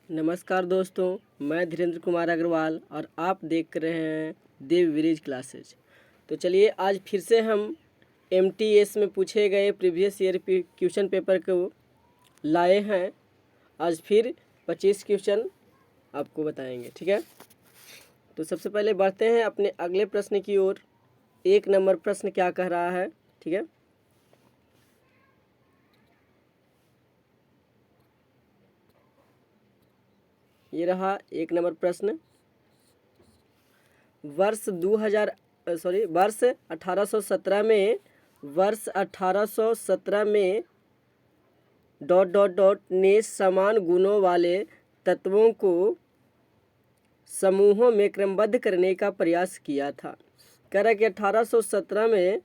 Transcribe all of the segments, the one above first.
नमस्कार दोस्तों, मैं धीरेन्द्र कुमार अग्रवाल और आप देख रहे हैं देव विलेज क्लासेज। तो चलिए आज फिर से हम एमटीएस में पूछे गए प्रीवियस ईयर क्वेश्चन पेपर को लाए हैं। आज फिर 25 क्वेश्चन आपको बताएंगे, ठीक है। तो सबसे पहले बढ़ते हैं अपने अगले प्रश्न की ओर। 1 नंबर प्रश्न क्या कह रहा है, ठीक है। ये रहा 1 नंबर प्रश्न। वर्ष 1817 में ने समान गुणों वाले तत्वों को समूहों में क्रमबद्ध करने का प्रयास किया था। कह रहा है कि 1817 में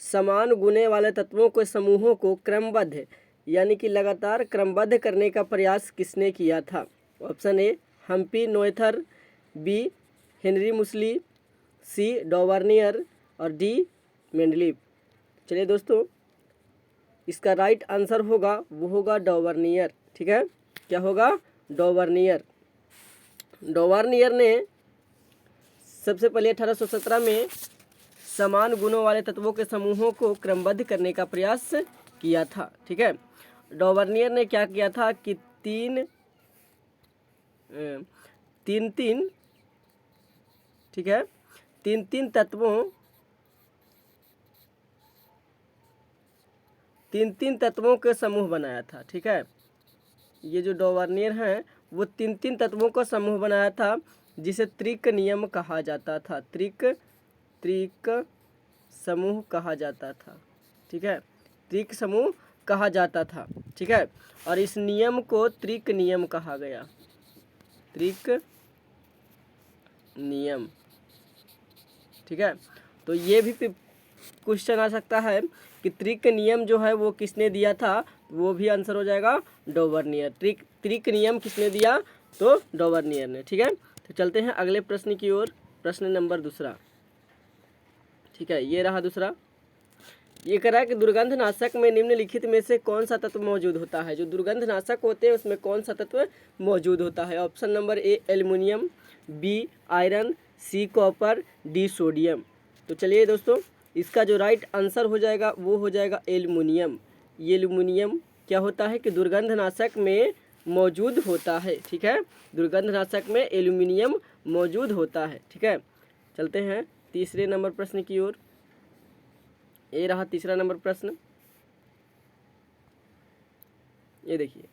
समान गुणों वाले तत्वों के समूहों को क्रमबद्ध यानी कि लगातार क्रमबद्ध करने का प्रयास किसने किया था। Option A Emmy Noether, B Henry Moseley, C Dobereiner और डी मेंडलीव। चलिए दोस्तों, इसका राइट आंसर होगा वो होगा डॉवर्नियर, ठीक है। क्या होगा? डॉवर्नियर। डॉवर्नियर ने सबसे पहले 1817 में समान गुणों वाले तत्वों के समूहों को क्रमबद्ध करने का प्रयास किया था, ठीक है। डॉवर्नियर ने क्या किया था कि तीन ठीक है, तीन तत्वों के समूह बनाया था, ठीक है। ये जो डॉवर्नियर हैं वो तीन तत्वों का समूह बनाया था जिसे त्रिक नियम कहा जाता था। त्रिक समूह कहा जाता था, ठीक है। त्रिक समूह कहा जाता था, ठीक है। और इस नियम को त्रिक नियम कहा गया। त्रिक नियम, ठीक है। तो ये भी क्वेश्चन आ सकता है कि त्रिक नियम जो है वो किसने दिया था, वो भी आंसर हो जाएगा डॉवर्नियर। त्रिक नियम किसने दिया? तो डॉवर्नियर ने, ठीक है। तो चलते हैं अगले प्रश्न की ओर। प्रश्न नंबर 2, ठीक है। ये रहा दूसरा। ये कह रहा है कि दुर्गंधनाशक में निम्नलिखित में से कौन सा तत्व मौजूद होता है। जो दुर्गंधनाशक होते हैं उसमें कौन सा तत्व मौजूद होता है। Option number A aluminium, B iron, C copper, D sodium. तो चलिए दोस्तों, इसका जो राइट आंसर हो जाएगा वो हो जाएगा एल्युमिनियम। ये एल्युमिनियम क्या होता है कि दुर्गंधनाशक में मौजूद होता है, ठीक है। दुर्गंधनाशक में एल्युमिनियम मौजूद होता है, ठीक है। चलते हैं तीसरे नंबर प्रश्न की ओर। ये रहा तीसरा नंबर प्रश्न। ये देखिए,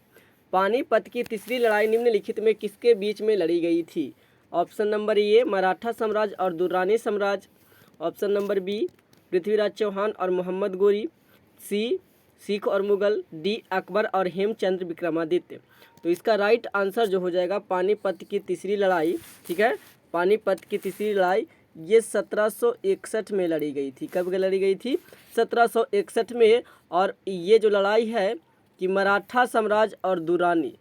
पानीपत की तीसरी लड़ाई निम्नलिखित में किसके बीच में लड़ी गई थी। ऑप्शन नंबर ए मराठा साम्राज्य और दुर्रानी साम्राज्य, option number B Prithviraj Chauhan और मोहम्मद गोरी, सी सिख और मुगल, डी अकबर और हेमचंद्र विक्रमादित्य। तो इसका राइट आंसर जो हो जाएगा पानीपत की तीसरी लड़ाई, ठीक है। पानीपत की तीसरी लड़ाई ये 1761 में लड़ी गई थी। कब लड़ी गई थी? 1761 में। और ये जो लड़ाई है कि मराठा साम्राज्य और दुरानी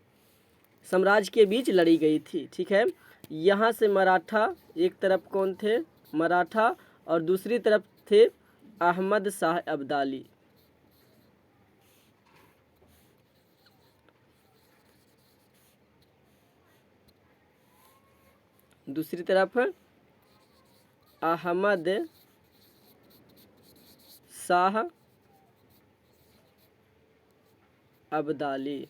साम्राज्य के बीच लड़ी गई थी, ठीक है। यहाँ से मराठा, एक तरफ कौन थे? मराठा, और दूसरी तरफ थे अहमद शाह अब्दाली। दूसरी तरफ अहमद शाह अब्दाली,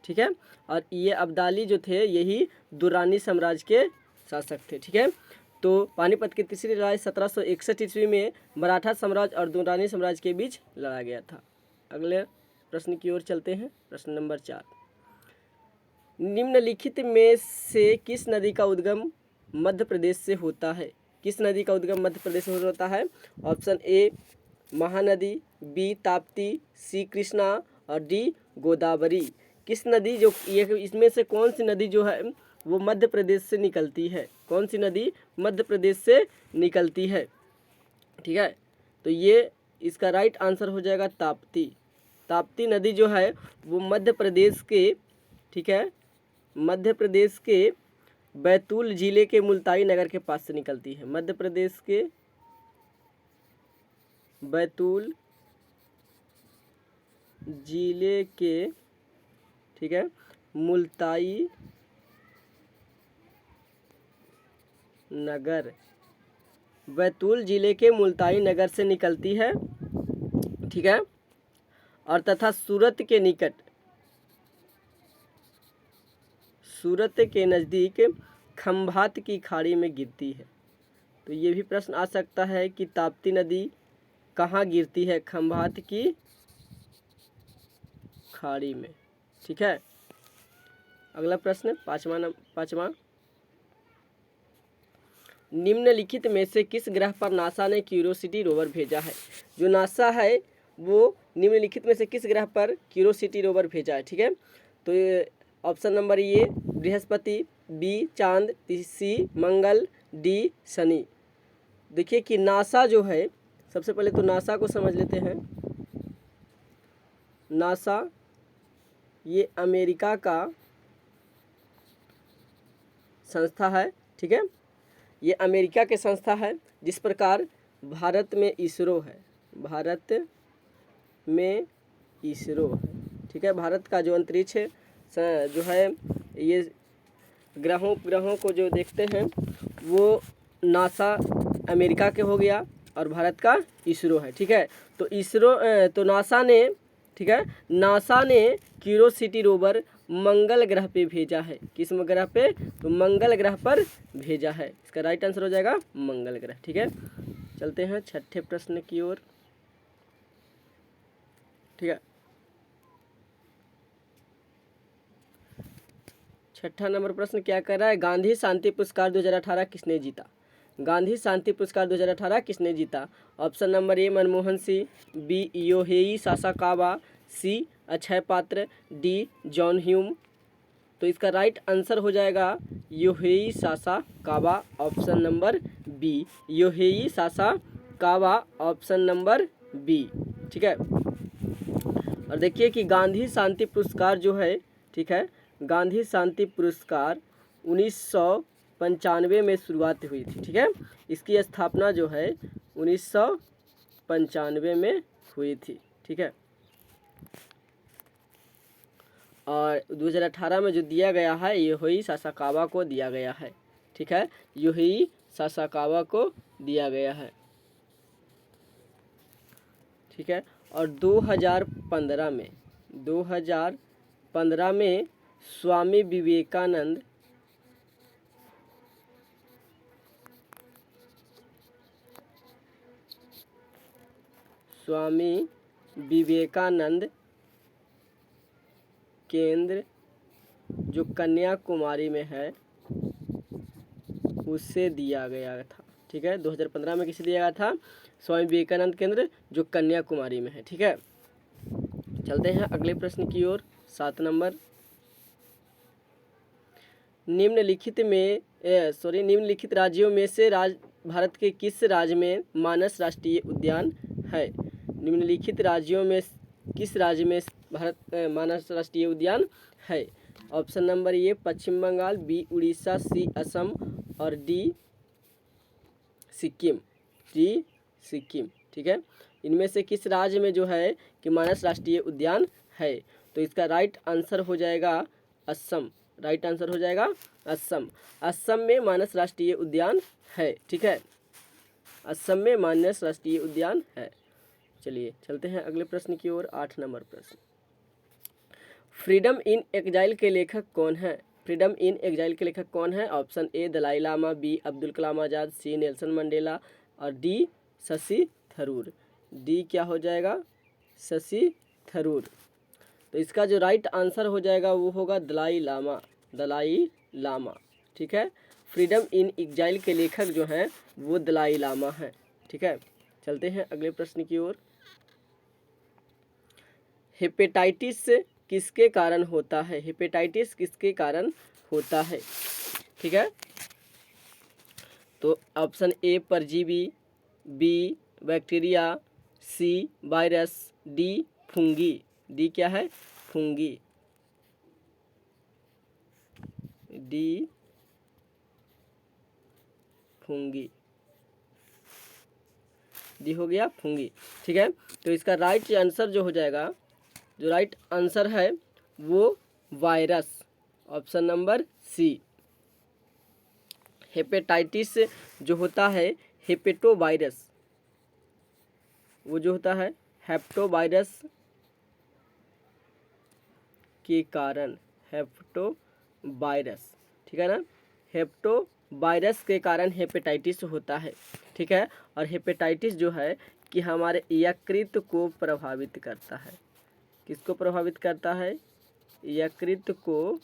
ठीक है। और ये अब्दाली जो थे यही दुरानी साम्राज्य के शासक थे, ठीक है। तो पानीपत की तीसरी लड़ाई 1761 ईस्वी में मराठा साम्राज्य और दुरानी साम्राज्य के बीच लड़ा गया था। अगले प्रश्न की ओर चलते हैं। प्रश्न नंबर 4, निम्नलिखित में से किस नदी का उद्गम मध्य प्रदेश से होता है। किस नदी का उद्गम मध्य प्रदेश से होता है। Option A Mahanadi, B Tapti, C Krishna और डी गोदावरी। किस नदी जो ये इसमें से कौन सी नदी जो है वो मध्य प्रदेश से निकलती है। कौन सी नदी मध्य प्रदेश से निकलती है, ठीक है। तो ये इसका राइट आंसर हो जाएगा ताप्ती। ताप्ती नदी जो है वो मध्य प्रदेश के, ठीक है, मध्य प्रदेश के बैतूल जिले के मुल्ताई नगर के पास से निकलती है। मध्य प्रदेश के बैतूल जिले के, ठीक है, मुल्ताई नगर बैतूल जिले के मुल्ताई नगर से निकलती है, ठीक है, और तथा सूरत के निकट, सूरत के नज़दीक खंभात की खाड़ी में गिरती है। तो ये भी प्रश्न आ सकता है कि ताप्ती नदी कहाँ गिरती है? खंभात की खाड़ी में, ठीक है। अगला प्रश्न पाँचवा, निम्नलिखित में से किस ग्रह पर नासा ने क्यूरियोसिटी रोवर भेजा है? जो नासा है वो निम्नलिखित में से किस ग्रह पर क्यूरियोसिटी रोवर भेजा है, ठीक है। तो ये ऑप्शन नंबर ए बृहस्पति, बी चांद, सी मंगल, डी शनि। देखिए कि नासा जो है, सबसे पहले तो नासा को समझ लेते हैं। नासा ये अमेरिका का संस्था है, ठीक है, ये अमेरिका के संस्था है। जिस प्रकार भारत में इसरो है, भारत में इसरो है, ठीक है। भारत का जो अंतरिक्ष जो है, ये ग्रहों को जो देखते हैं वो नासा अमेरिका के हो गया और भारत का इसरो है, ठीक है। तो इसरो तो नासा ने, ठीक है, नासा ने क्यूरियोसिटी रोवर मंगल ग्रह पे भेजा है। किस ग्रह पे? तो मंगल ग्रह पर भेजा है। इसका राइट आंसर हो जाएगा मंगल ग्रह, ठीक है। चलते हैं छठे प्रश्न की ओर, ठीक है। छठा नंबर प्रश्न क्या कर रहा है? गांधी शांति पुरस्कार 2018 किसने जीता? गांधी शांति पुरस्कार 2018 किसने जीता? Option number A Manmohan Singh, B Yohei Sasakawa, C Akshay Patra, D John Hume. तो इसका राइट आंसर हो जाएगा Yohei Sasakawa, option number B, Yohei Sasakawa, option number B, ठीक है। और देखिए कि गांधी शांति पुरस्कार जो है, ठीक है, गांधी शांति पुरस्कार 1995 में शुरुआत हुई थी, ठीक है। इसकी स्थापना जो है 1995 में हुई थी, ठीक है। और 2018 में जो दिया गया है योहेई सासाकावा को दिया गया है, ठीक है, योहेई सासाकावा को दिया गया है, ठीक है। और 2015 में स्वामी विवेकानंद केंद्र जो कन्याकुमारी में है उसे दिया गया था, ठीक है। 2015 में किसे दिया गया था? स्वामी विवेकानंद केंद्र जो कन्याकुमारी में है, ठीक है। चलते हैं अगले प्रश्न की ओर, 7 नंबर। निम्नलिखित राज्यों में से भारत के किस राज्य में मानस राष्ट्रीय उद्यान है? निम्नलिखित राज्यों में किस राज्य में भारत मानस राष्ट्रीय उद्यान है? Option number A Paschim Bengal, B Orissa, C Assam और डी सिक्किम, ठीक है। इनमें से किस राज्य में जो है कि मानस राष्ट्रीय उद्यान है? तो इसका राइट आंसर हो जाएगा असम, राइट आंसर हो जाएगा असम। असम में मानस राष्ट्रीय उद्यान है, ठीक है, असम में मानस राष्ट्रीय उद्यान है। चलिए चलते हैं अगले प्रश्न की ओर, 8 नंबर प्रश्न। फ्रीडम इन एग्जाइल के लेखक कौन है? फ्रीडम इन एग्जाइल के लेखक कौन है? Option A Dalai Lama, B Abdul Kalam Azad, C Nelson Mandela और डी शशि थरूर। डी क्या हो जाएगा? शशि थरूर। तो इसका जो राइट आंसर हो जाएगा वो होगा दलाई लामा, ठीक है। फ्रीडम इन एग्जाइल के लेखक जो हैं वो दलाई लामा हैं, ठीक है। चलते हैं अगले प्रश्न की ओर। हेपेटाइटिस किसके कारण होता है? हेपेटाइटिस किसके कारण होता है, ठीक है। तो ऑप्शन ए परजीवी, B bacteria, C virus, D fungi. D क्या है? फुंगी, डी फुंगी, डी हो गया फुंगी, ठीक है। तो इसका राइट आंसर जो हो जाएगा, जो राइट आंसर है वो virus, option number C. Hepatitis जो होता है हेपेटोवायरस, वो जो होता है हेप्टोवायरस के कारण, हेप्टोवायरस, ठीक है ना, हेप्टोवायरस के कारण हेपेटाइटिस होता है, ठीक है। और हेपेटाइटिस जो है कि हमारे यकृत को प्रभावित करता है। किसको प्रभावित करता है? यकृत को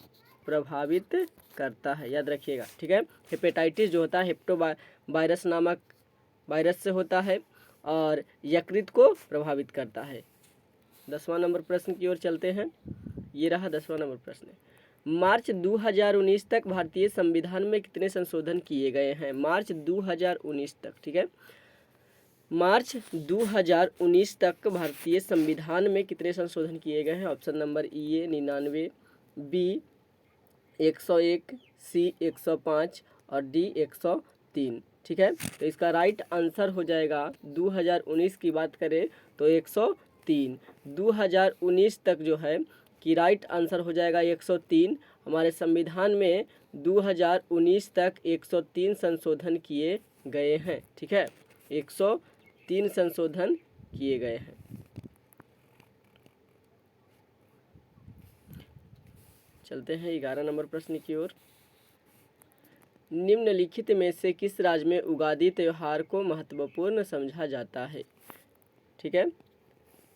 प्रभावित करता है, याद रखिएगा, ठीक है। हेपेटाइटिस जो होता है हेप्टोवायरस नामक वायरस से होता है और यकृत को प्रभावित करता है। 10वां नंबर प्रश्न की ओर चलते हैं। ये रहा 10वां नंबर प्रश्न। मार्च 2019 तक भारतीय संविधान में कितने संशोधन किए गए हैं? मार्च 2019 तक, ठीक है, मार्च 2019 तक भारतीय संविधान में कितने संशोधन किए गए हैं? ऑप्शन नंबर ए 99, बी 101, सी 105 और डी 103, ठीक है। तो इसका राइट आंसर हो जाएगा 2019 की बात करें तो 103। 2019 तक जो है कि राइट आंसर हो जाएगा 103। हमारे संविधान में 2019 तक 103 संशोधन किए गए हैं, ठीक है, 103 संशोधन किए गए हैं। चलते हैं 11 नंबर प्रश्न की ओर। निम्नलिखित में से किस राज्य में उगादी त्यौहार को महत्वपूर्ण समझा जाता है? ठीक है,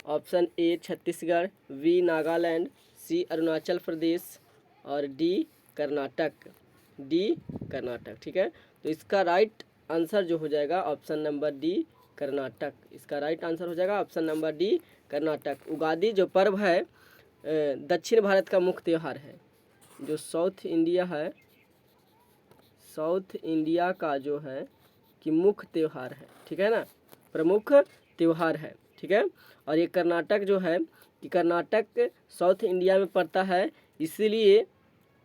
option A Chhattisgarh, B Nagaland, C Arunachal Pradesh और डी कर्नाटक, डी कर्नाटक, ठीक है। तो इसका राइट आंसर जो हो जाएगा ऑप्शन नंबर डी कर्नाटक। इसका राइट आंसर हो जाएगा option number D Karnataka. Ugadi जो पर्व है दक्षिण भारत का मुख्य त्यौहार है। जो साउथ इंडिया है, साउथ इंडिया का जो है कि मुख्य त्यौहार है, ठीक है ना, प्रमुख त्यौहार है, ठीक है। और ये कर्नाटक जो है कि कर्नाटक साउथ इंडिया में पड़ता है, इसीलिए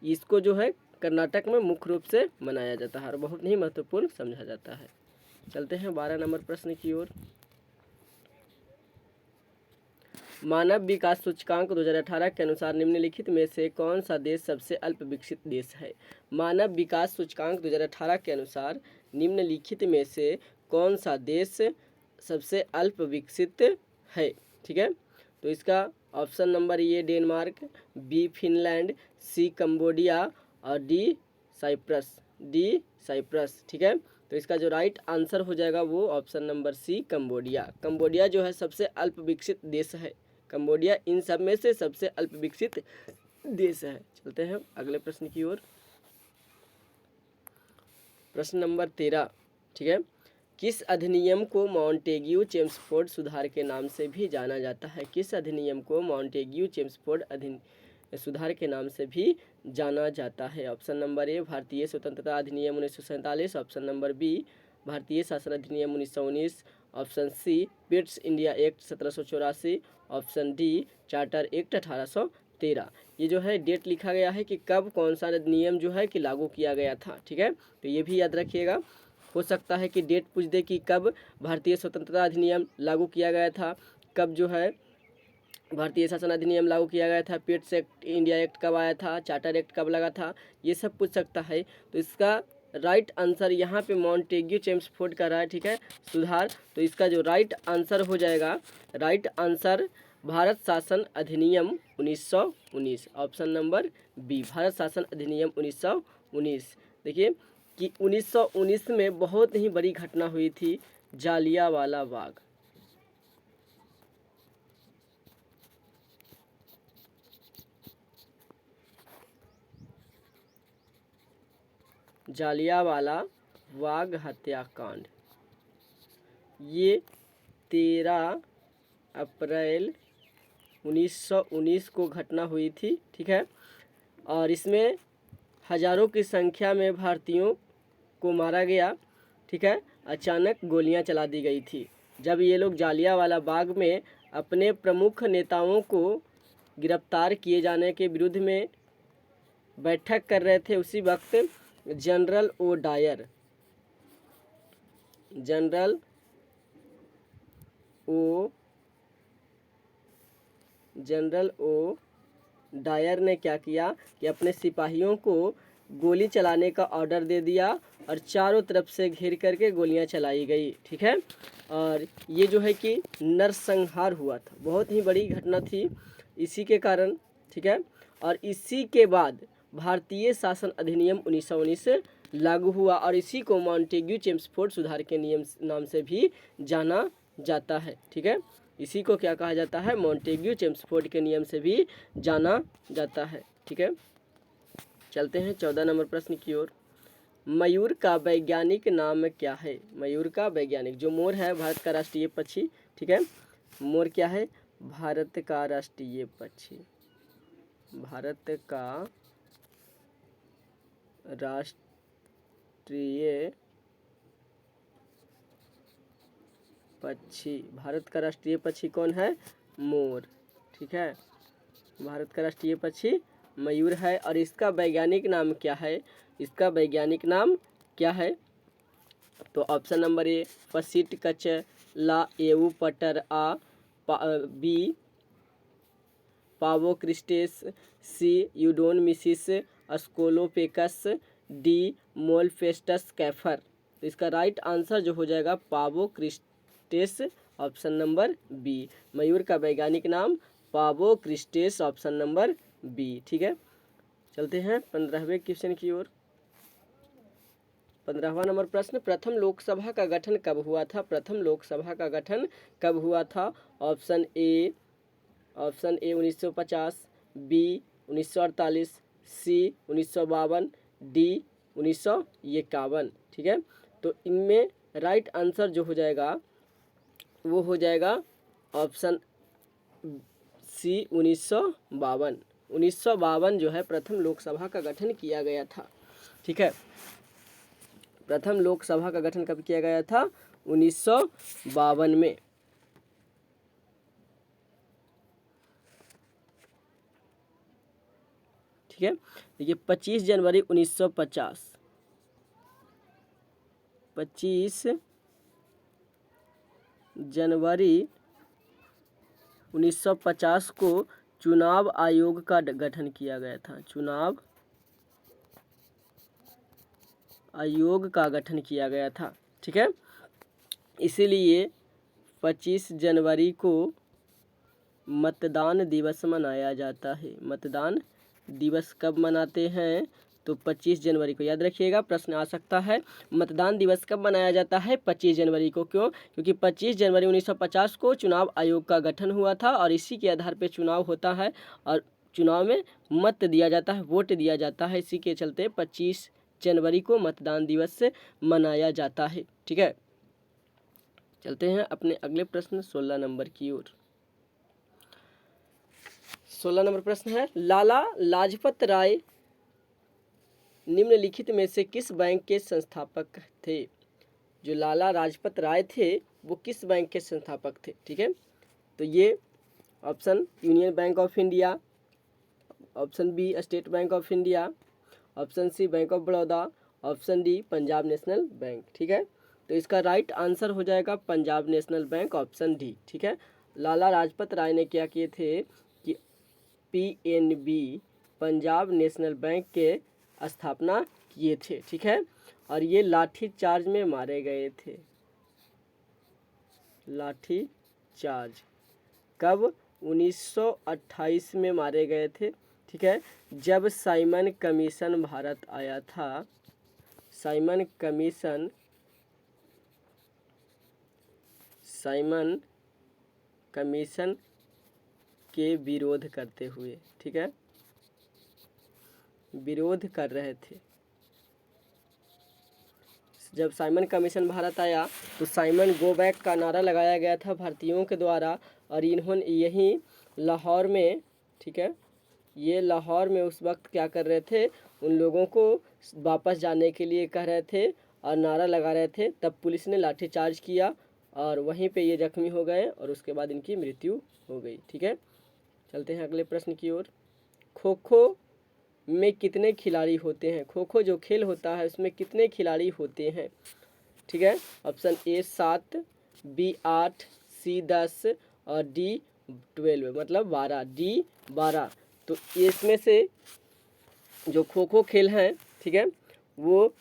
इसको जो है कर्नाटक में मुख्य रूप से मनाया जाता है और बहुत ही महत्वपूर्ण समझा जाता है। चलते हैं 12 नंबर प्रश्न की ओर। मानव विकास सूचकांक 2018 के अनुसार निम्नलिखित में से कौन सा देश सबसे अल्प विकसित देश है? मानव विकास सूचकांक 2018 के अनुसार निम्नलिखित में से कौन सा देश सबसे अल्प विकसित है? ठीक है, तो इसका option number A Denmark, B Finland, C Cambodia और डी साइप्रस, डी साइप्रस, ठीक है। तो इसका जो राइट आंसर हो जाएगा वो option number C Cambodia. Cambodia जो है सबसे अल्प विकसित देश है। कंबोडिया इन सब में से सबसे अल्प विकसित देश है। चलते हैं अगले प्रश्न की ओर। प्रश्न नंबर 13, ठीक है, किस अधिनियम को मॉन्टेग्यू चेम्सफोर्ड सुधार के नाम से भी जाना जाता है? किस अधिनियम को मॉन्टेग्यू चेम्सफोर्ड सुधार के नाम से भी जाना जाता है? ऑप्शन नंबर ए भारतीय स्वतंत्रता अधिनियम 1947, ऑप्शन नंबर बी भारतीय शासन अधिनियम 1919, option C Pitt's India act 1784, option D charter act 1813। ये जो है डेट लिखा गया है कि कब कौन सा नियम जो है कि लागू किया गया था, ठीक है। तो ये भी याद रखिएगा, हो सकता है कि डेट पूछ दे कि कब भारतीय स्वतंत्रता अधिनियम लागू किया गया था, कब जो है भारतीय शासन अधिनियम लागू किया गया था, पिट्स एक्ट इंडिया एक्ट कब आया था, चार्टर एक्ट कब लगा था, ये सब पूछ सकता है। तो इसका राइट आंसर यहाँ पे मॉन्टेग्यू चेम्सफोर्ड का रहा है, ठीक है, सुधार। तो इसका जो राइट आंसर हो जाएगा, राइट आंसर भारत शासन अधिनियम 1919, ऑप्शन नंबर बी भारत शासन अधिनियम 1919। देखिए कि 1919 में बहुत ही बड़ी घटना हुई थी, जालियांवाला बाग। जालियांवाला बाग हत्याकांड, ये 13 अप्रैल 1919 को घटना हुई थी, ठीक है। और इसमें हजारों की संख्या में भारतीयों को मारा गया, ठीक है, अचानक गोलियां चला दी गई थी। जब ये लोग जालियांवाला बाग में अपने प्रमुख नेताओं को गिरफ्तार किए जाने के विरुद्ध में बैठक कर रहे थे, उसी वक्त general O Dyer, general O Dyer ने क्या किया कि अपने सिपाहियों को गोली चलाने का ऑर्डर दे दिया और चारों तरफ से घेर करके गोलियां चलाई गई। ठीक है, और ये जो है कि नरसंहार हुआ था, बहुत ही बड़ी घटना थी इसी के कारण। ठीक है, और इसी के बाद भारतीय शासन अधिनियम 1919 लागू हुआ और इसी को मॉन्टेग्यू चेम्सफोर्ड सुधार के नियम नाम से भी जाना जाता है। ठीक है, इसी को क्या कहा जाता है, मॉन्टेग्यू चेम्सफोर्ड के नियम से भी जाना जाता है। ठीक है, चलते हैं 14 नंबर प्रश्न की ओर। मयूर का वैज्ञानिक नाम क्या है? मयूर का वैज्ञानिक, जो मोर है भारत का राष्ट्रीय पक्षी। ठीक है, मोर क्या है, भारत का राष्ट्रीय पक्षी, भारत का राष्ट्रीय पक्षी, भारत का राष्ट्रीय पक्षी कौन है, मोर। ठीक है, भारत का राष्ट्रीय पक्षी मयूर है और इसका वैज्ञानिक नाम क्या है, इसका वैज्ञानिक नाम क्या है? तो ऑप्शन नंबर ए फसीट कच ला एवु पटर आ बी पावोक्रिस्टेस, सी यूडोन मिसिस अस्कोलोपेकस, डी मोलफेस्टस कैफर। तो इसका राइट आंसर जो हो जाएगा पावोक्रिस्टेस, ऑप्शन नंबर बी। मयूर का वैज्ञानिक नाम पावोक्रिस्टेस, ऑप्शन नंबर बी। ठीक है, चलते हैं 15वें क्वेश्चन की ओर। 15वां नंबर प्रश्न, प्रथम लोकसभा का गठन कब हुआ था? प्रथम लोकसभा का गठन कब हुआ था? Option A 1950, B 1948, C 1952, D 1951। ठीक है, तो इनमें राइट आंसर जो हो जाएगा वो हो जाएगा ऑप्शन सी 1952। 1952 जो है प्रथम लोकसभा का गठन किया गया था। ठीक है, प्रथम लोकसभा का गठन कब किया गया था? 1952 में। ठीक है, देखिए 25 जनवरी 1950, 25 जनवरी 1950 को चुनाव आयोग का गठन किया गया था, चुनाव आयोग का गठन किया गया था। ठीक है, इसीलिए 25 जनवरी को मतदान दिवस मनाया जाता है। मतदान दिवस कब मनाते हैं? तो 25 जनवरी को, याद रखिएगा प्रश्न आ सकता है। मतदान दिवस कब मनाया जाता है? 25 जनवरी को। क्यों? क्योंकि 25 जनवरी 1950 को चुनाव आयोग का गठन हुआ था और इसी के आधार पर चुनाव होता है और चुनाव में मत दिया जाता है, वोट दिया जाता है। इसी के चलते 25 जनवरी को मतदान दिवस से मनाया जाता है। ठीक है, चलते हैं अपने अगले प्रश्न 16 नंबर की ओर। 16 नंबर प्रश्न है, लाला लाजपत राय निम्नलिखित में से किस बैंक के संस्थापक थे? जो लाला लाजपत राय थे वो किस बैंक के संस्थापक थे? ठीक है, तो ये option union bank of India, option B state bank of India, option C bank of Baroda, option D Punjab national bank. ठीक है, तो इसका राइट आंसर हो जाएगा Punjab national bank, option D. ठीक है, लाला लाजपत राय ने क्या किए थे कि पीएनबी पंजाब नेशनल बैंक के स्थापना किए थे। ठीक है, और ये लाठी चार्ज में मारे गए थे। लाठी चार्ज कब? 1928 में मारे गए थे। ठीक है, जब साइमन कमीशन भारत आया था, साइमन कमीशन के विरोध करते हुए। ठीक है, विरोध कर रहे थे। जब साइमन कमीशन भारत आया तो साइमन गो बैक का नारा लगाया गया था भारतीयों के द्वारा और इन्होंने यहीं लाहौर में, ठीक है, ये लाहौर में उस वक्त क्या कर रहे थे, उन लोगों को वापस जाने के लिए कह रहे थे और नारा लगा रहे थे। तब पुलिस ने लाठीचार्ज किया और वहीं पे ये जख्मी हो गए और उसके बाद इनकी मृत्यु हो गई। ठीक है, चलते हैं अगले प्रश्न की ओर। खो खो में कितने खिलाड़ी होते हैं? खो खो जो खेल होता है उसमें कितने खिलाड़ी होते हैं? ठीक है, ऑप्शन ए 7, बी 8, सी 10 और डी 12, मतलब 12, डी 12। तो इसमें से जो खो खो खेल है, ठीक है, वो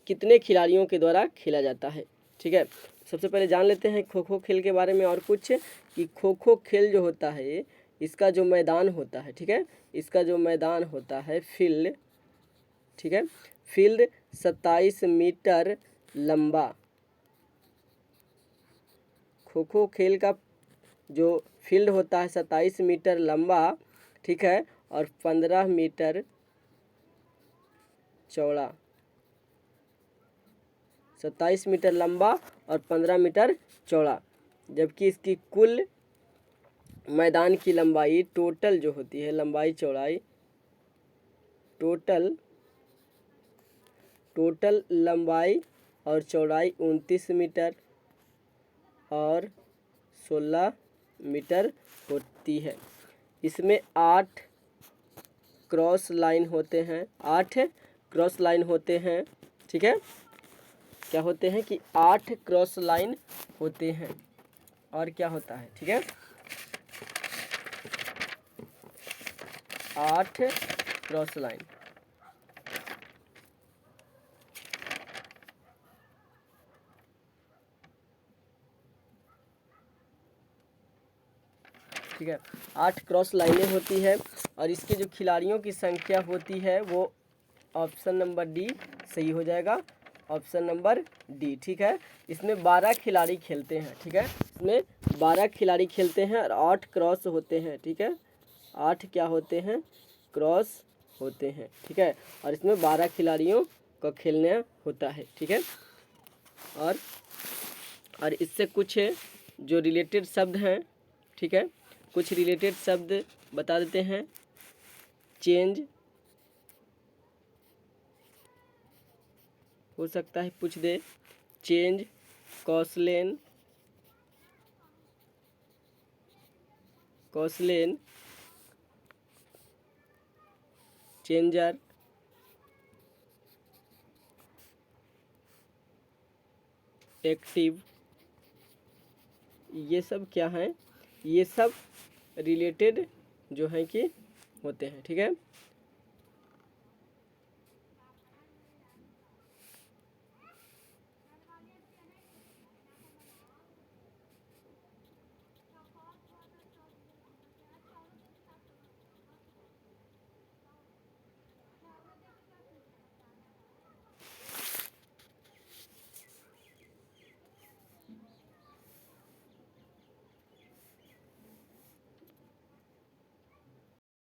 कितने खिलाड़ियों के द्वारा खेला जाता है, ठीक है। सबसे पहले जान लेते हैं खो खो खेल के बारे में और कुछ, कि खो खो खेल जो होता है इसका जो मैदान होता है, ठीक है, इसका जो मैदान होता है फील्ड, ठीक है, फील्ड 27 मीटर लंबा। खो खो खेल का जो फील्ड होता है 27 मीटर लंबा, ठीक है, और 15 मीटर चौड़ा। 27 मीटर लंबा और 15 मीटर चौड़ा, जबकि इसकी कुल मैदान की लंबाई टोटल जो होती है, लंबाई चौड़ाई, टोटल लंबाई और चौड़ाई 29 मीटर और 16 मीटर होती है। इसमें 8 क्रॉस लाइन होते हैं, 8 क्रॉस लाइन होते हैं, ठीक है। क्या होते हैं कि 8 क्रॉस लाइन होते हैं, और क्या होता है, ठीक है, 8 क्रॉस लाइन। ठीक है, 8 क्रॉस लाइनें होती है, और इसके जो खिलाड़ियों की संख्या होती है वो ऑप्शन नंबर डी सही हो जाएगा, ऑप्शन नंबर डी, ठीक है। इसमें 12 खिलाड़ी खेलते हैं, ठीक है, इसमें 12 खिलाड़ी खेलते हैं और 8 क्रॉस होते हैं, ठीक है, 8 क्या होते हैं, क्रॉस होते हैं, ठीक है, और इसमें 12 खिलाड़ियों को खेलना होता है, ठीक है। और इससे कुछ जो रिलेटेड शब्द हैं, ठीक है, कुछ रिलेटेड शब्द बता देते हैं। चेंज हो सकता है पूछ दे, चेंज, कॉसलेन, चेंजर, एक्टिव, ये सब क्या हैं, ये सब रिलेटेड जो हैं कि होते हैं, ठीक है।